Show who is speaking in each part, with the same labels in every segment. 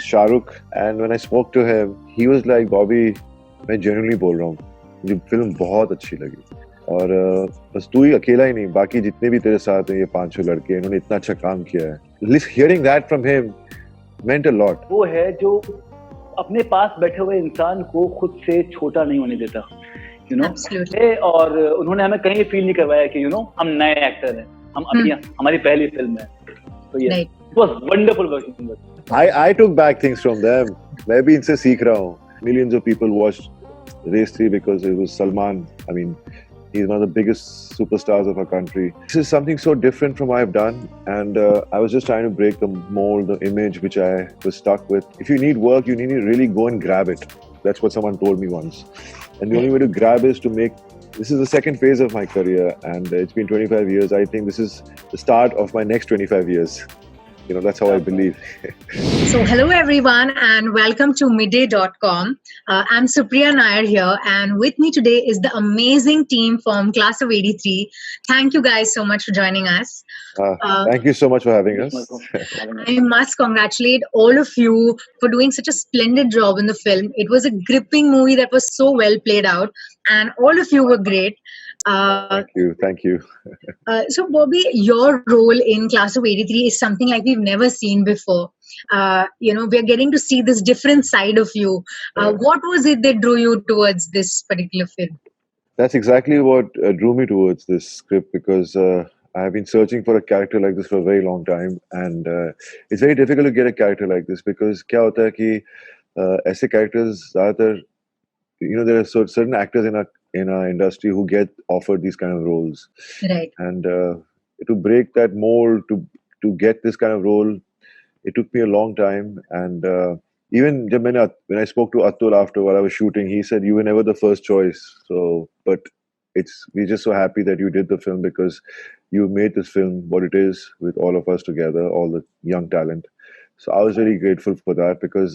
Speaker 1: Shahrukh, and when I spoke to him, he was like, Bobby, मैं genuinely बोल रहा हूँ, मुझे फिल्म बहुत अच्छी लगी और बस तू ही अकेला ही नहीं, बाकी जितने भी तेरे साथ हैं ये पांचों लड़के, इन्होंने इतना अच्छा काम किया है. Hearing that from him meant a lot.
Speaker 2: वो है जो अपने पास बैठे हुए इंसान को खुद से छोटा नहीं होने देता,
Speaker 3: Absolutely.
Speaker 2: और उन्होंने हमें कहीं फील नहीं करवाया कि हम नए एक्टर हैं, हमारी पहली फिल्म है. तो ये it was wonderful working with.
Speaker 1: I took back things from them. मैं भी इनसे सीख रहा हूँ. Millions of people watched Race 3 because it was Salman. I mean, he's one of the biggest superstars of our country. This is something so different from what I've done, and I was just trying to break the mold, the image which I was stuck with. If you need work, you need to really go and grab it. That's what someone told me once. And the only way to grab is to make. This is the second phase of my career, and it's been 25 years. I think this is the start of my next 25 years. That's how I believe.
Speaker 3: So hello everyone and welcome to midday.com. I'm Supriya Nair here, and with me today is the amazing team from Class of 83. Thank you guys so much for joining us.
Speaker 1: Thank you so much for having us.
Speaker 3: I must congratulate all of you for doing such a splendid job in the film. It was a gripping movie that was so well played out, and all of you were great.
Speaker 1: Thank you.
Speaker 3: So Bobby, your role in Class of 83 is something like we've never seen before. We're getting to see this different side of you. What was it that drew you towards this particular film?
Speaker 1: That's exactly what drew me towards this script, because I have been searching for a character like this for a very long time, and it's very difficult to get a character like this because क्या होता है कि ऐसे characters ज़्यादातर, there are certain actors in our industry who get offered these kind of roles,
Speaker 3: Right.
Speaker 1: and to break that mold, to get this kind of role, it took me a long time. And even when I spoke to Atul after while I was shooting, he said you were never the first choice. So, but we're just so happy that you did the film, because you made this film what it is with all of us together, all the young talent. So I was very grateful for that, because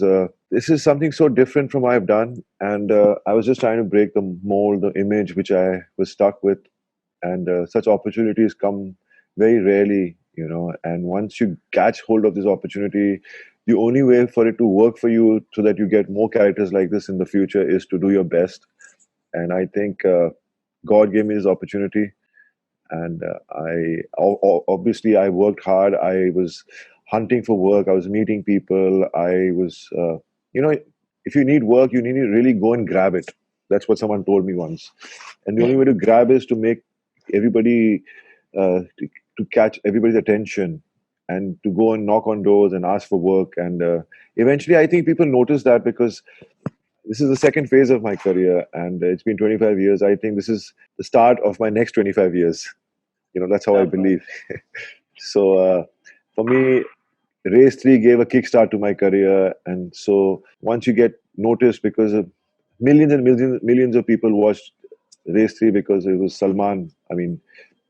Speaker 1: this is something so different from what I've done, and I was just trying to break the mold, the image which I was stuck with, and such opportunities come very rarely, and once you catch hold of this opportunity, the only way for it to work for you so that you get more characters like this in the future is to do your best. And I think God gave me this opportunity, and obviously I worked hard. I was hunting for work, I was meeting people, I was if you need work, you need to really go and grab it. That's what someone told me once. And the only way to grab is to make everybody to catch everybody's attention, and to go and knock on doors and ask for work. And eventually I think people notice that, because this is the second phase of my career, and it's been 25 years. I think this is the start of my next 25 years. That's how I believe. So for me, Race 3 gave a kickstart to my career. And so once you get noticed, because millions and millions of people watched Race 3 because it was Salman. I mean,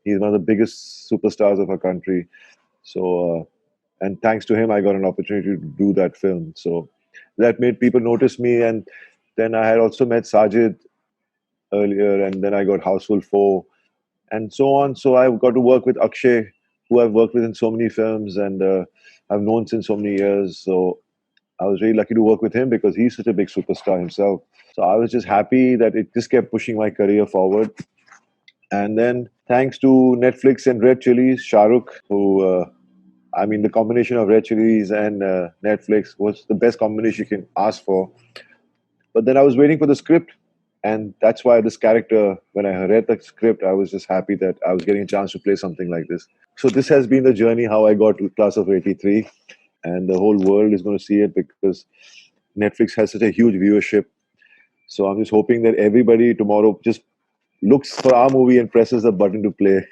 Speaker 1: he's one of the biggest superstars of our country. So, and thanks to him, I got an opportunity to do that film. So that made people notice me. And then I had also met Sajid earlier, and then I got Houseful 4, and so on. So I got to work with Akshay, who I've worked with in so many films, and I've known since so many years. So I was really lucky to work with him, because he's such a big superstar himself. So I was just happy that it just kept pushing my career forward. And then thanks to Netflix and Red Chillies, Shahrukh, who the combination of Red Chillies and Netflix was the best combination you can ask for. But then I was waiting for the script, and that's why this character, when I read the script, I was just happy that I was getting a chance to play something like this. So this has been the journey how I got to Class of 83, and the whole world is going to see it, because Netflix has such a huge viewership. So I'm just hoping that everybody tomorrow just looks for our movie and presses the button to play.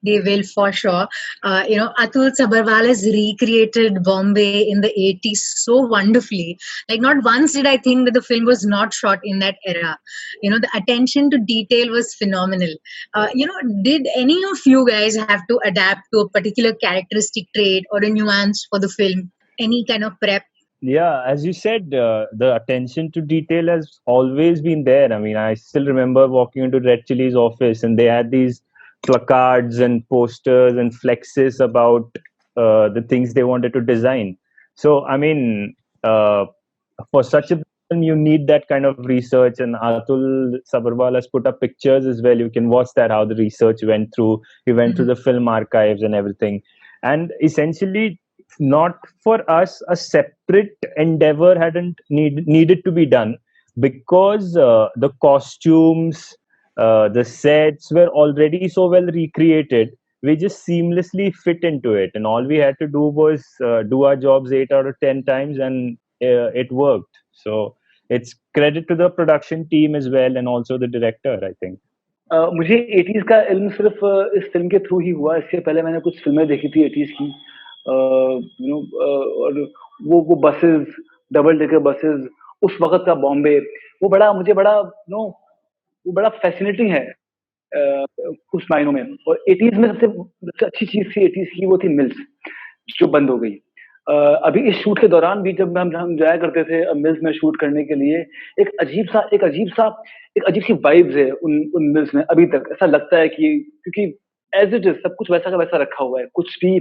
Speaker 3: They will, for sure. Atul Sabharwal has recreated Bombay in the 80s so wonderfully. Like, not once did I think that the film was not shot in that era. The attention to detail was phenomenal. Did any of you guys have to adapt to a particular characteristic trait or a nuance for the film? Any kind of prep?
Speaker 4: Yeah, as you said, the attention to detail has always been there. I mean, I still remember walking into Red Chilli's office, and they had these placards and posters and flexes about the things they wanted to design. So, I mean, for such a film, you need that kind of research. And Atul Sabharwal has put up pictures as well. You can watch that, how the research went through. He went through the film archives and everything. And essentially, not for us, a separate endeavor hadn't needed to be done, because the costumes, the sets were already so well recreated. We just seamlessly fit into it, and all we had to do was do our jobs 8 out of 10 times, and it worked. So it's credit to the production team as well, and also the director, I think.
Speaker 2: मुझे 80s का इल्म सिर्फ इस film के through ही हुआ। इससे पहले मैंने कुछ फिल्में देखी थी 80s की, यू नो, और वो बसेस, डबल डेकर बसेस, उस वक्त का बॉम्बे, वो बड़ा मुझे बड़ा नो वो बड़ा फैसिनेटिंग है कुछ मायनों में। और 80s में सबसे अच्छी चीज थी 80s की, वो थी मिल्स, जो बंद हो गई। अभी इस शूट के दौरान भी जब हम जाया करते थे मिल्स में शूट करने के लिए, एक अजीब सी वाइब्स है उन मिल्स में अभी तक। ऐसा लगता है कि क्योंकि एज इट इज सब कुछ वैसा का वैसा रखा हुआ है, कुछ भी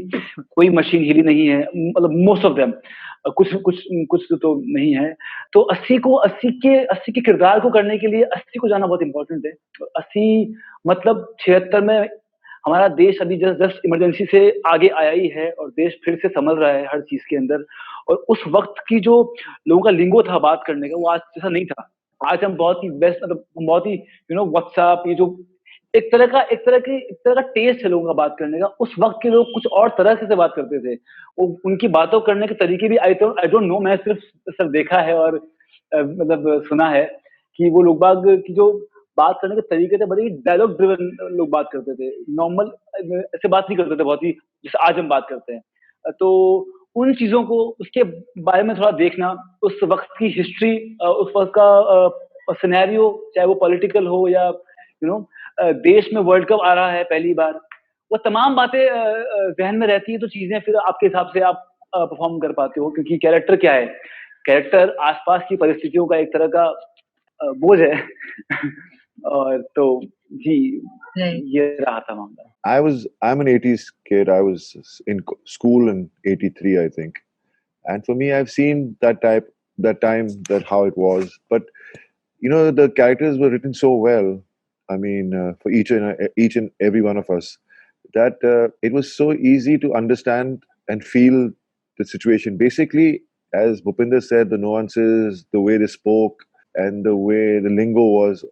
Speaker 2: कोई मशीन हिली नहीं है, मतलब मोस्ट ऑफ देम, कुछ कुछ कुछ तो नहीं है। तो 80 के किरदार को करने के लिए 80 को जाना बहुत इंपॉर्टेंट है। 80 मतलब 76 में हमारा देश अभी जस्ट इमरजेंसी से आगे आया ही है, और देश फिर से संभल रहा है हर चीज के अंदर। और उस वक्त की जो लोगों का लिंगो था बात करने का, वो आज जैसा नहीं था। आज हम बहुत ही बेस्ट, मतलब बहुत ही व्हाट्सएप, ये जो एक तरह का टेस्ट है लोगों का बात करने का। उस वक्त के लोग कुछ और तरह से बात करते थे। वो उनकी बातों करने के तरीके भी आई डोंट नो, मैं सिर्फ देखा है और मतलब सुना है कि वो लोग बाग की जो बात करने के तरीके थे, बड़े ही डायलॉग ड्रिवन लोग बात करते थे। नॉर्मल ऐसे बात नहीं करते थे बहुत ही जैसे आज हम बात करते हैं। तो उन चीजों को, उसके बारे में थोड़ा देखना, उस वक्त की हिस्ट्री, उस वक्त का सिनेरियो, चाहे वो पॉलिटिकल हो या देश में वर्ल्ड कप आ रहा है पहली बार, वो तमाम बातें जहन में रहती है। तो चीजें फिर आपके हिसाब से आप परफॉर्म कर पाते हो, क्योंकि कैरेक्टर क्या है, कैरेक्टर आसपास की परिस्थितियों का एक तरह का बोझ है। और तो जी, ये रहा था मामला।
Speaker 1: I'm an 80s kid. I was in school in 83, I think. And for me, I've seen that time, that how it was. But, the characters were written so well. I mean, for each and every one of us, that it was so easy to understand and feel the situation. Basically, as Bhupinder said, the nuances, the way they spoke, and the way the lingo was,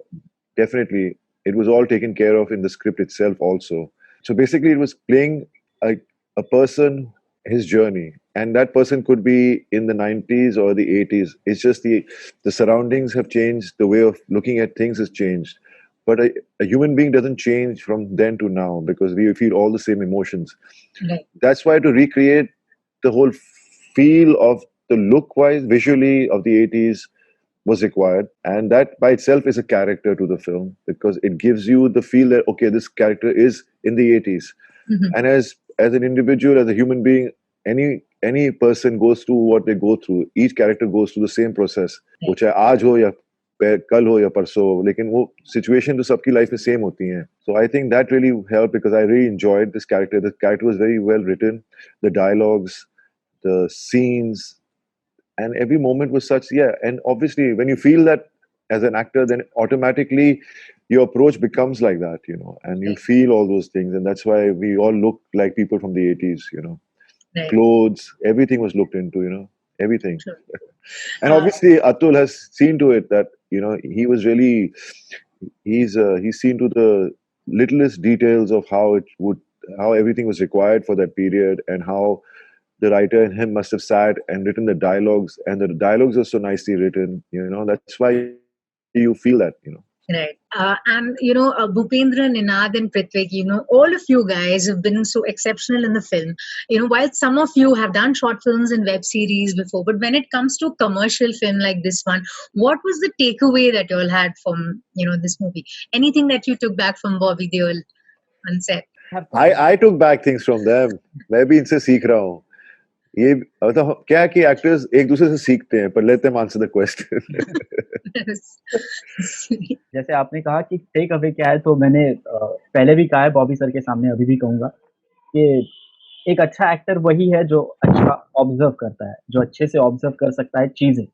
Speaker 1: definitely, it was all taken care of in the script itself also. So basically, it was playing a person, his journey, and that person could be in the 90s or the 80s. It's just the surroundings have changed, the way of looking at things has changed. But a human being doesn't change from then to now, because we feel all the same emotions.
Speaker 3: Right.
Speaker 1: That's why to recreate the whole feel of the look-wise, visually of the 80s was required, and that by itself is a character to the film, because it gives you the feel that, okay, this character is in the 80s. And as an individual, as a human being, any person goes through what they go through. Each character goes through the same process, वो चाहे आज हो या कल हो या परसों हो, लेकिन वो situation तो सबकी life में same होती हैं. So I think that really helped, because I really enjoyed this character. The character was very well written, the dialogues, the scenes, and every moment was such, and obviously when you feel that as an actor, then automatically your approach becomes like that, and you feel all those things, and that's why we all look like people from the 80s,
Speaker 3: Right.
Speaker 1: Clothes, everything was looked into, everything.
Speaker 3: Sure.
Speaker 1: And obviously Atul has seen to it that, he was really, he's seen to the littlest details of how everything was required for that period, and how the writer and him must have sat and written the dialogues, and the dialogues are so nicely written, that's why you feel that,
Speaker 3: Right. And, Bhupendra, Ninad, and Prithvik, all of you guys have been so exceptional in the film. While some of you have done short films and web series before, but when it comes to commercial film like this one, what was the takeaway that you all had from, this movie? Anything that you took back from Bobby Deol on set?
Speaker 1: I took back things from them. मैं भी इनसे सीख रहा हूँ. ये मतलब क्या है कि एक्टर्स एक दूसरे से सीखते हैं, पर लेते हैं आंसर द क्वेश्चन.
Speaker 5: जैसे आपने कहा कि टेक अवे क्या है, तो मैंने पहले भी कहा है बॉबी सर के सामने, अभी भी कहूंगा कि एक अच्छा एक्टर वही है जो अच्छा ऑब्जर्व करता है, जो अच्छे से ऑब्जर्व कर सकता है चीजें,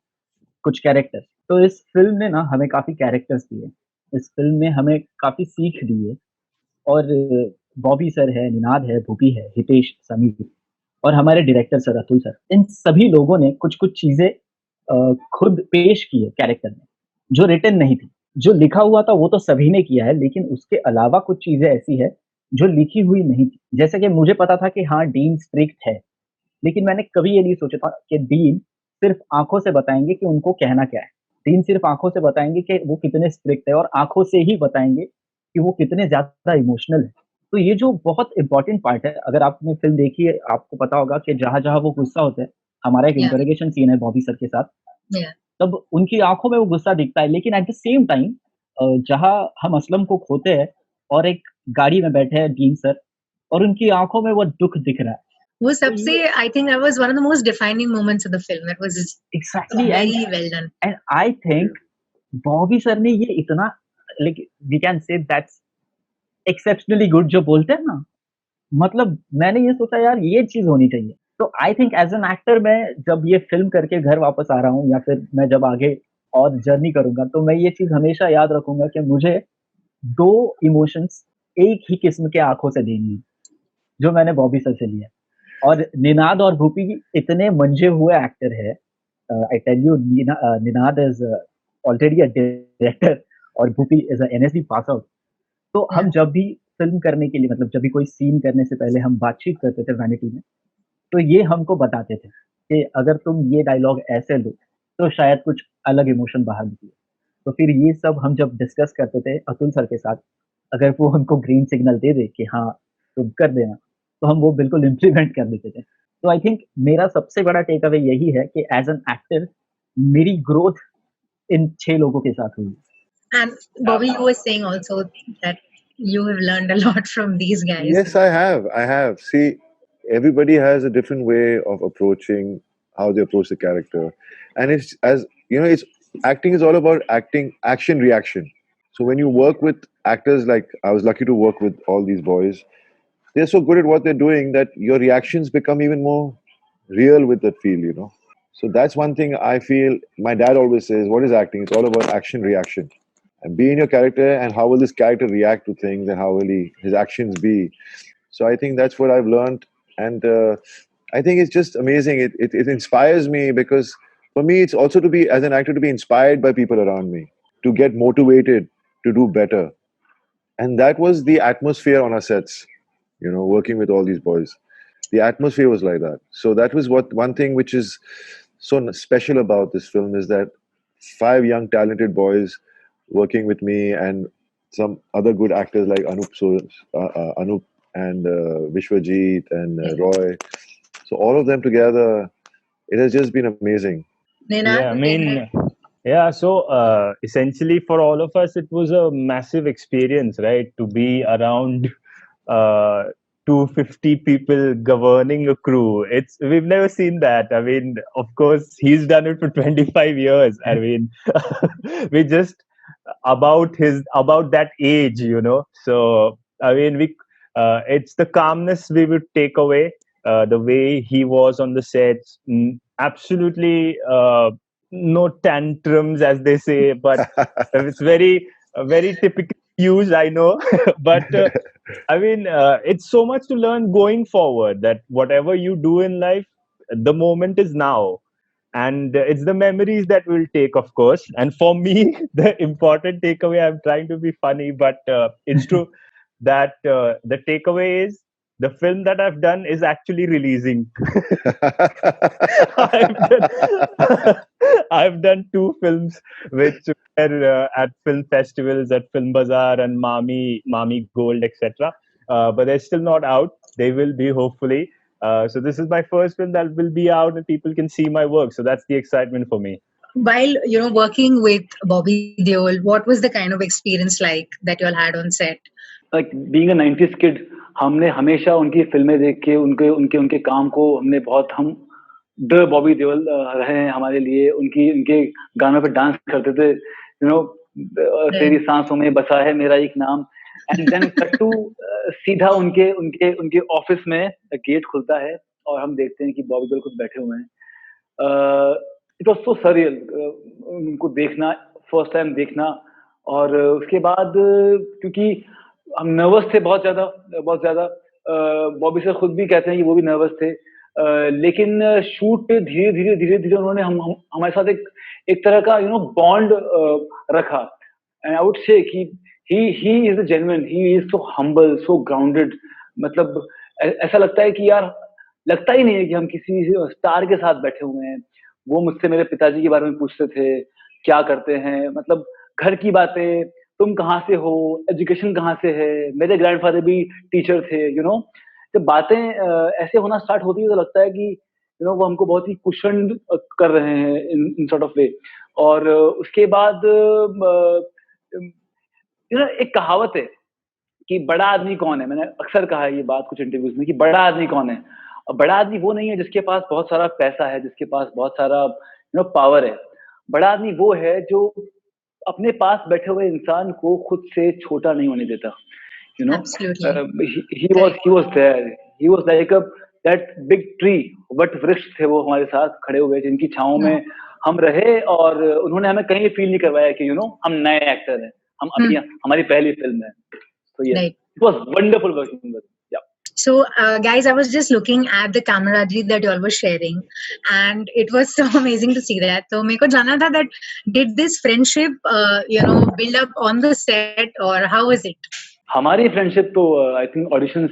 Speaker 5: कुछ कैरेक्टर। तो इस फिल्म ने ना हमें काफी कैरेक्टर्स दिए, इस फिल्म ने हमें काफी सीख दी है। और बॉबी सर है, निनाद है, भूपी है, हितेश, समीर और हमारे डायरेक्टर सर अतुल सर, इन सभी लोगों ने कुछ-कुछ चीज़ें खुद पेश की है कैरेक्टर में, जो रिटन नहीं थी। जो लिखा हुआ था वो तो सभी ने किया है, लेकिन उसके अलावा कुछ चीज़ें ऐसी है, जो लिखी हुई नहीं थी। जैसे कि मुझे पता था कि हाँ, डीन स्ट्रिक्ट है, लेकिन मैंने कभी ये नहीं सोचा था कि डीन सिर्फ़ आँखों से बताएँगे कि उनको कहना क्या है। डीन सिर्फ़ आँखों से बताएँगे कि वो कितने स्ट्रिक्ट है और आँखों से ही बताएँगे कि वो कितने ज़्यादा इमोशनल है। तो ये जो बहुत इम्पोर्टेंट पार्ट है, अगर आपने फ़िल्म देखी है, आपको पता होगा कि जहाँ-जहाँ वो गुस्सा होते हैं, हमारा एक
Speaker 3: Yeah,
Speaker 5: इंटरोगेशन सीन है बॉबी सर के साथ,
Speaker 3: yeah.
Speaker 5: तब उनकी आँखों में वो गुस्सा दिखता है, लेकिन एट द सेम टाइम जहाँ हम असलम को खोते हैं और एक गाड़ी में बैठे हैं डीन सर और उनकी आँखों में वो दुःख दिख रहा है।
Speaker 3: वो
Speaker 5: तो ये
Speaker 3: सबसे I think that was one of the most defining moments of the film. It was
Speaker 5: exactly
Speaker 3: very well done.
Speaker 5: And I think Bobby sir ने ये इतना like we can say that's exceptionally good जो बोलते हैं ना, मतलब मैंने ये सोचा यार ये चीज़ होनी चाहिए। तो I think as an actor मैं जब ये फ़िल्म करके घर वापस आ रहा हूँ या फिर मैं जब आगे और जर्नी करूँगा, तो मैं ये चीज़ हमेशा याद रखूँगा कि मुझे 2 इमोशंस एक ही किस्म के आँखों से देनी है, जो मैंने बॉबी सर से लिया। और निनाद और भूपी इतने मंझे हुए एक्टर है। I tell you Ninad is already a director और Bhupi is a NSD pass out. तो
Speaker 3: Yeah.
Speaker 5: हम जब भी फ़िल्म करने के लिए मतलब जब भी कोई सीन करने से पहले हम बातचीत करते थे वैनिटी में, तो ये हमको बताते थे कि अगर तुम ये डायलॉग ऐसे लो, तो शायद कुछ अलग इमोशन बाहर निकले। तो फिर ये सब हम जब डिस्कस करते थे अतुल सर के साथ, अगर वो हमको ग्रीन सिग्नल दे दे कि हाँ, तुम कर देना, तो हम वो बिल्कुल इम्प्लीमेंट कर देते थे। तो आई थिंक मेरा सबसे बड़ा टेक अवे यही है कि एज़ एन एक्टर मेरी ग्रोथ इन 6 लोगों के साथ हुई।
Speaker 3: And Bobby, you were saying also that you have learned a lot from these guys.
Speaker 1: Yes, I have. I have. See, everybody has a different way of approaching how they approach the character, and it's as you know, it's acting is all about acting, action, reaction. So when you work with actors, like I was lucky to work with all these boys, they're so good at what they're doing that your reactions become even more real with that feel. So that's one thing I feel. My dad always says, "What is acting? It's all about action, reaction." And be in your character and how will this character react to things and how will his actions be. So I think that's what I've learned, and I think it's just amazing. It inspires me because for me it's also to be as an actor to be inspired by people around me, to get motivated to do better, and that was the atmosphere on our sets. Working with all these boys, the atmosphere was like that. So that was what one thing which is so special about this film is that 5 young talented boys working with me and some other good actors like Anup and Vishwajit and Roy. So all of them together, it has just been amazing.
Speaker 4: Yeah, I
Speaker 3: Ninad,
Speaker 4: mean, yeah. So essentially, for all of us, it was a massive experience, right? To be around uh, 250 people governing a crew. We've never seen that. I mean, of course, he's done it for 25 years. I mean, we just about that age, So I mean, it's the calmness we would take away. The way he was on the sets, absolutely no tantrums, as they say, but it's very typical used, I know. But I mean, it's so much to learn going forward that whatever you do in life, the moment is now. And it's the memories that we'll take, of course. And for me, the important takeaway, I'm trying to be funny, but it's true that the takeaway is the film that I've done is actually releasing. I've done, I've done 2 films which were at film festivals, at Film Bazaar and Mami Gold, etc. But they're still not out. They will be hopefully. So this is my first film that will be out and people can see my work. So that's the excitement for me.
Speaker 3: while working with Bobby Deol, what was the kind of experience like that you all had on set?
Speaker 2: Like being a 90s kid, हमने हमेशा उनकी फिल्में देख के उनके उनके उनके काम को हमने बहुत हम द बॉबी देओल रहे हैं हमारे लिए उनके गानों पे डांस करते थे तेरी सांसों में बसा है मेरा एक नाम एंड देन कट टू सीधा उनके उनके उनके ऑफिस में गेट खुलता है और हम देखते हैं कि बॉबी देओल खुद बैठे हुए हैं। इट वाज सो सरियल उनको देखना, फर्स्ट टाइम देखना। और उसके बाद क्योंकि हम नर्वस थे बहुत ज्यादा। बॉबी सर खुद भी कहते हैं कि वो भी नर्वस थे। लेकिन शूट पे धीरे धीरे उन्होंने हमारे साथ एक तरह का बॉन्ड रखा। एंड आई वुड से कि he is a genuine, he is so humble, so grounded. मतलब ऐसा लगता है कि यार, लगता ही नहीं है कि हम किसी स्टार के साथ बैठे हुए हैं। वो मुझसे मेरे पिताजी के बारे में पूछते थे, क्या करते हैं, मतलब घर की बातें, तुम कहाँ से हो, एजुकेशन कहाँ से है। मेरे ग्रैंडफादर भी टीचर थे। जब बातें ऐसे होना स्टार्ट होती है तो लगता है कि वो हमको बहुत ही कुशन कर रहे हैं इन सॉर्ट ऑफ वे। और उसके बाद एक कहावत है कि बड़ा आदमी कौन है। मैंने अक्सर कहा है ये बात कुछ इंटरव्यूज में कि बड़ा आदमी कौन है। और बड़ा आदमी वो नहीं है जिसके पास बहुत सारा पैसा है, जिसके पास बहुत सारा पावर है। बड़ा आदमी वो है जो अपने पास बैठे हुए इंसान को खुद से छोटा नहीं होने देता।
Speaker 3: Absolutely.
Speaker 2: he was there, he was like a that big tree, what वृक्ष थे वो हमारे साथ खड़े हुए, जिनकी छांव में हम रहे। और उन्होंने हमें कहीं फील नहीं करवाया कि हम नए एक्टर हैं, हम अपनी हमारी पहली फिल्म है। So yes,
Speaker 3: Right.
Speaker 2: it was wonderful working with them. Yeah.
Speaker 3: So, guys, I was just looking at the camaraderie that you all were sharing, and it was so amazing to see that. So, मेरे को जानना था that did this friendship, build up on the set, or how was it?
Speaker 2: हमारी friendship तो I think audition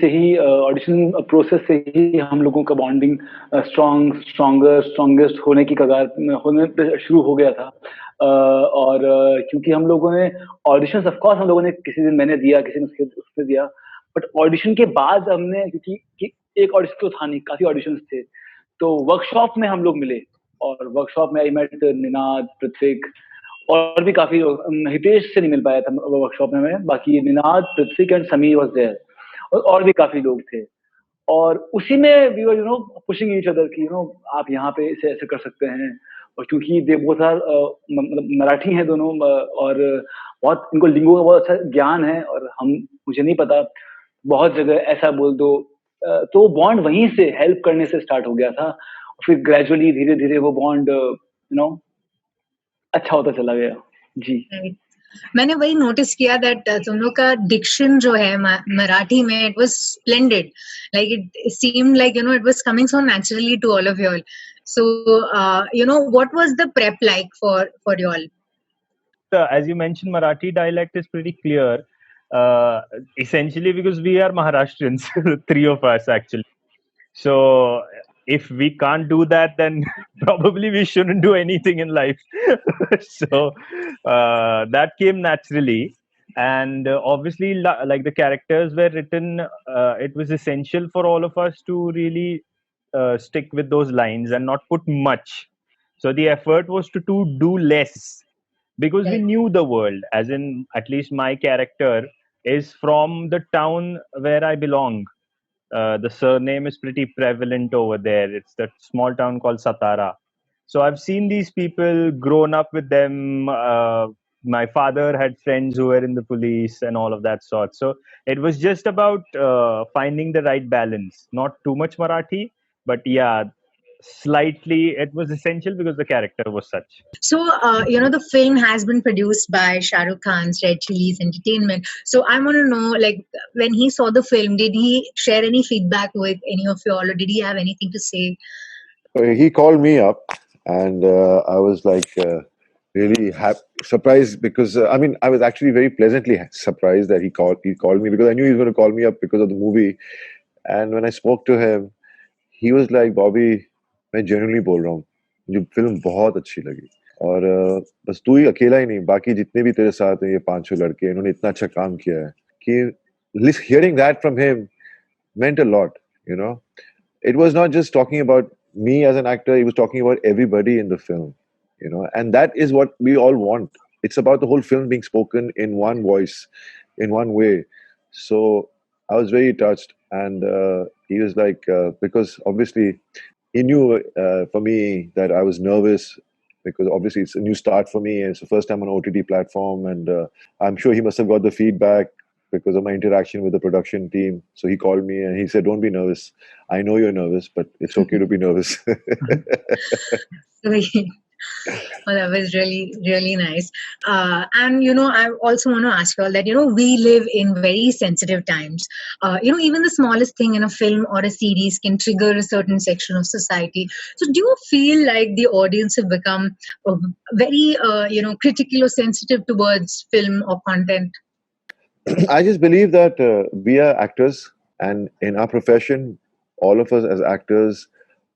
Speaker 2: process से ही हम लोगों का बॉन्डिंग स्ट्रॉन्गेस्ट होने की कगार होने पे शुरू हो गया था। और क्योंकि हम लोगों ने ऑडिशंस, ऑफ कोर्स हम लोगों ने किसी दिन मैंने दिया, किसी ने उसने दिया, बट ऑडिशन के बाद हमने, क्योंकि एक ऑडिशन तो था नहीं, काफी ऑडिशंस थे, तो वर्कशॉप में हम लोग मिले। और वर्कशॉप में आई मेट निनाद, पृथ्विक, और भी काफी लोग। हितेश से नहीं मिल पाया था वर्कशॉप में मैं, बाकी Ninad, Prithvik and Sameer was there, और भी काफी लोग थे। और उसी में we were pushing each other कि आप यहाँ पे इसे ऐसे कर सकते हैं। और क्योंकि दे बोथ आर मतलब मराठी हैं दोनों, और बहुत इनको लिंगो का बहुत अच्छा ज्ञान है, और मुझे नहीं पता, बहुत जगह ऐसा बोल दो। तो बॉन्ड वहीं से हेल्प करने से स्टार्ट हो गया था। फिर ग्रेजुअली धीरे धीरे वो बॉन्ड अच्छा होता चला गया जी।
Speaker 3: Right. मैंने वही नोटिस किया दैट तुम लोग का डिक्शन जो है मराठी में, it was splendid, like it seemed like it was coming so naturally to all of you all. So, what was the prep like for you all?
Speaker 4: As you mentioned, Marathi dialect is pretty clear. Essentially, because we are Maharashtrians, three of us actually. So if we can't do that, then probably we shouldn't do anything in life. So that came naturally. And obviously, like the characters were written, it was essential for all of us to really stick with those lines and not put much. So the effort was to do less, because we knew the world, as in at least my character is from the town where I belong. The surname is pretty prevalent over there. It's that small town called Satara. So I've seen these people, grown up with them. My father had friends who were in the police and all of that sort. So it was just about finding the right balance. Not too much Marathi, but yeah, slightly. It was essential because the character was such.
Speaker 3: So, the film has been produced by Shah Rukh Khan's Red Chillies Entertainment. So, I want to know, like, when he saw the film, did he share any feedback with any of you all, or did he have anything to say?
Speaker 1: He called me up, and I was like really surprised, because I mean, I was actually very pleasantly surprised that he called me, because I knew he was going to call me up because of the movie. And when I spoke to him, he was like, Bobby, मैं genuinely बोल रहा हूँ, मुझे film बहुत अच्छी लगी। और बस तू ही अकेला ही नहीं, बाकी जितने भी तेरे साथ हैं ये 5-6 लड़के, इन्होंने इतना अच्छा काम किया है कि hearing that from him meant a lot. It was not just talking about me as an actor, he was talking about everybody in the film, and that is what we all want. It's about the whole film being spoken in one voice, in one way. So I was very touched, and he was like, because obviously he knew for me that I was nervous, because obviously it's a new start for me, and it's the first time on an OTT platform, and I'm sure he must have got the feedback because of my interaction with the production team. So he called me and he said, "Don't be nervous. I know you're nervous, but it's okay to be nervous."
Speaker 3: Sweet. Well, that was really, really nice. And, I also want to ask you all that, we live in very sensitive times. Even the smallest thing in a film or a series can trigger a certain section of society. So do you feel like the audience have become very, critical or sensitive towards film or content?
Speaker 1: I just believe that we are actors, and in our profession, all of us as actors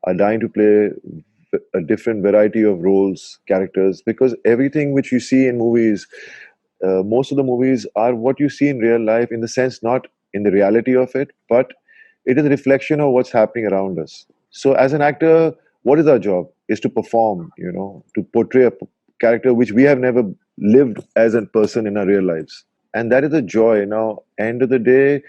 Speaker 1: are dying to play a different variety of roles, characters, because everything which you see in movies, most of the movies are what you see in real life, in the sense not in the reality of it, but it is a reflection of what's happening around us. So as an actor, what is our job? Is to perform, to portray a character which we have never lived as a person in our real lives. And that is a joy. Now, end of the day,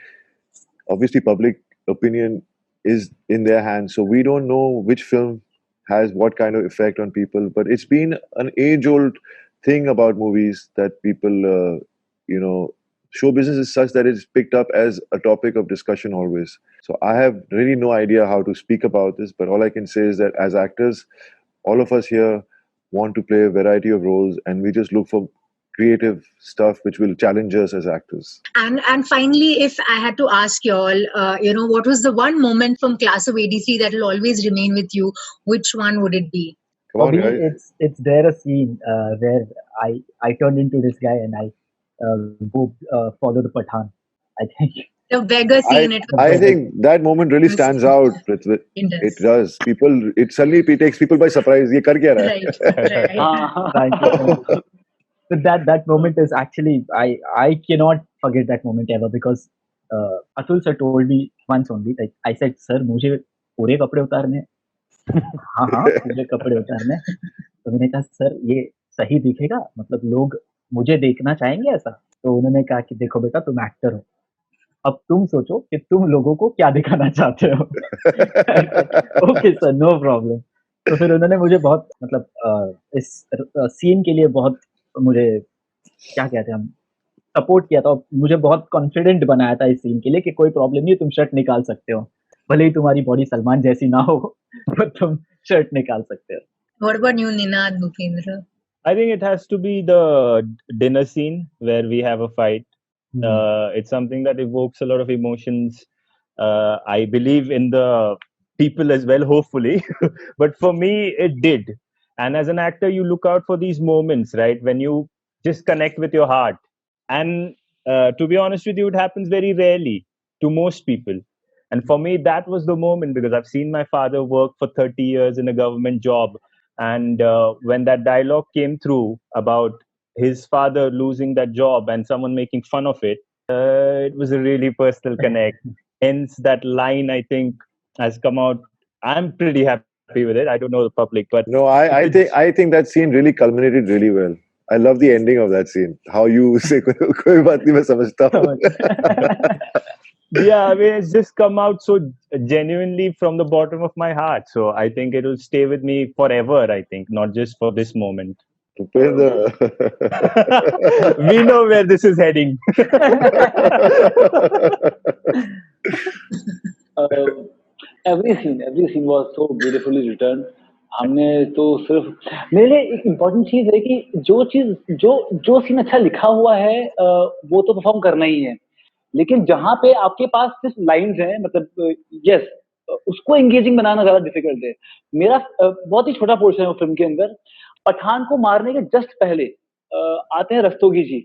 Speaker 1: obviously public opinion is in their hands. So we don't know which film has what kind of effect on people. But it's been an age-old thing about movies that people, show business is such that it's picked up as a topic of discussion always. So I have really no idea how to speak about this, but all I can say is that as actors, all of us here want to play a variety of roles, and we just look for creative stuff which will challenge us as actors.
Speaker 3: And finally, if I had to ask you all, what was the one moment from Class of 83 that will always remain with you? Which one would it be?
Speaker 1: Come
Speaker 5: For
Speaker 1: on,
Speaker 5: me,
Speaker 1: guys.
Speaker 5: it's there a scene where I turned into this guy and I go follow the Pathan. I think
Speaker 3: The beggar scene.
Speaker 1: I think that moment really stands out. It does. It suddenly takes people by surprise. Ye kar kya raha hai?
Speaker 3: Right.
Speaker 5: Thank you. So that moment is actually I cannot forget that moment ever, because Atul sir told me once only, like I said, sir, मुझे पूरे कपड़े उतारने हैं." हाँ हाँ पूरे कपड़े उतारने हैं। तो मैंने कहा, सर ये सही दिखेगा, मतलब लोग मुझे देखना चाहेंगे ऐसा? तो उन्होंने कहा कि देखो बेटा, तुम एक्टर हो, अब तुम सोचो कि तुम लोगों को क्या दिखाना चाहते हो। Okay sir, no problem. तो फिर उन्होंने मुझे बहुत, मतलब इस सीन के लिए बहुत मुझे, क्या कहते हैं हम, सपोर्ट किया था। मुझे बहुत कॉन्फिडेंट बनाया था इस सीन के लिए कि कोई प्रॉब्लम नहीं, तुम शर्ट निकाल सकते हो, भले ही तुम्हारी बॉडी सलमान जैसी ना हो, पर तुम शर्ट निकाल सकते हो।
Speaker 3: What about you, Ninad, Bhupendra?
Speaker 4: I think it has to be the dinner scene where we have a fight. It's something that evokes a lot of emotions. I believe in the people as well, hopefully. But for me, it did. And as an actor, you look out for these moments, right? When you just connect with your heart. And to be honest with you, it happens very rarely to most people. And for me, that was the moment, because I've seen my father work for 30 years in a government job. And when that dialogue came through about his father losing that job and someone making fun of it, it was a really personal connect. Hence, that line, I think, has come out. I'm pretty happy with it. I don't know the public, but
Speaker 1: no, I think that scene really culminated really well. I love the ending of that scene. How you say, "Koi baat nahi, main samajhta hu."
Speaker 4: Yeah, I mean, it's just come out so genuinely from the bottom of my heart. So I think it will stay with me forever, I think, not just for this moment. We know where this is heading.
Speaker 2: Every scene was so beautifully written. हमने तो सिर्फ, मेरे लिए एक important चीज है कि जो सीन अच्छा लिखा हुआ है वो तो परफॉर्म करना ही है, लेकिन जहां पे आपके पास सिर्फ लाइंस हैं, मतलब यस, उसको एंगेजिंग बनाना ज्यादा डिफिकल्ट है। मेरा बहुत ही छोटा पोर्शन है वो फिल्म के अंदर। पठान को मारने के जस्ट पहले आते हैं रस्तोगी जी।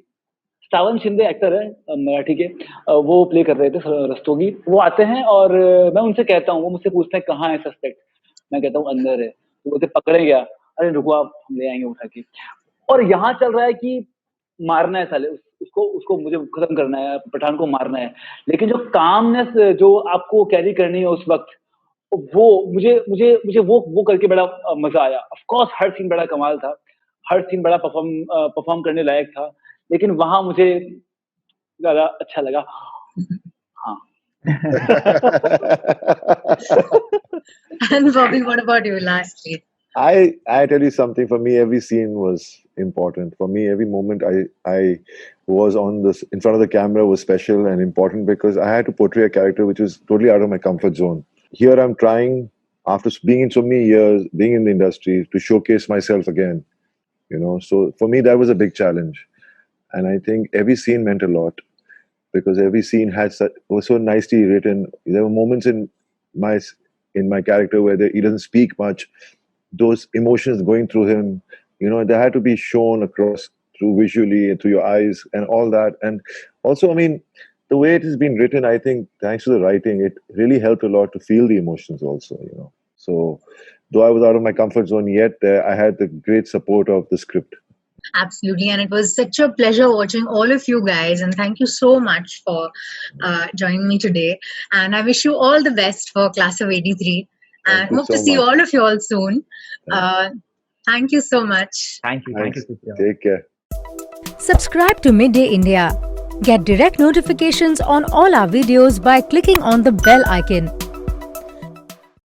Speaker 2: श्रावण शिंदे एक्टर है मराठी के, वो प्ले कर रहे थे रस्तोगी। वो आते हैं और मैं उनसे कहता हूँ, वो मुझसे पूछते हैं कहाँ है सस्पेक्ट, मैं कहता हूँ अंदर है। तो बोलते पकड़े गया, अरे रुको आप, हम ले आएंगे उठा के। और यहाँ चल रहा है कि मारना है साले उसको मुझे खत्म करना है, पठान को मारना है। लेकिन जो कामनेस जो आपको कैरी करनी है उस वक्त, वो मुझे वो करके बड़ा मजा आया। ऑफ कोर्स हर सीन बड़ा कमाल था, हर सीन बड़ा परफॉर्म करने लायक था, लेकिन वहां मुझे ज्यादा अच्छा लगा। हाँ।
Speaker 3: And Bobby, what about you lastly?
Speaker 1: I tell you something, for me, every scene was important for me. Every moment I was on this in front of the camera was special and important because I had to portray a character which was totally out of my comfort zone. Here I'm trying, after being in so many years, being in the industry, to showcase myself again. So for me that was a big challenge, and I think every scene meant a lot because every scene was so nicely written. There were moments in my character where he doesn't speak much. Those emotions going through him, they had to be shown across through visually and through your eyes and all that. And also, I mean, the way it has been written, I think thanks to the writing, it really helped a lot to feel the emotions also, So though I was out of my comfort zone, yet I had the great support of the script.
Speaker 3: Absolutely, and it was such a pleasure watching all of you guys, and thank you so much for joining me today. And I wish you all the best for Class of '83, and hope to see all of you all soon. Thank you so much.
Speaker 5: Thank you, Supriya.
Speaker 1: Take care.
Speaker 6: Subscribe to Midday India. Get direct notifications on all our videos by clicking on the bell icon.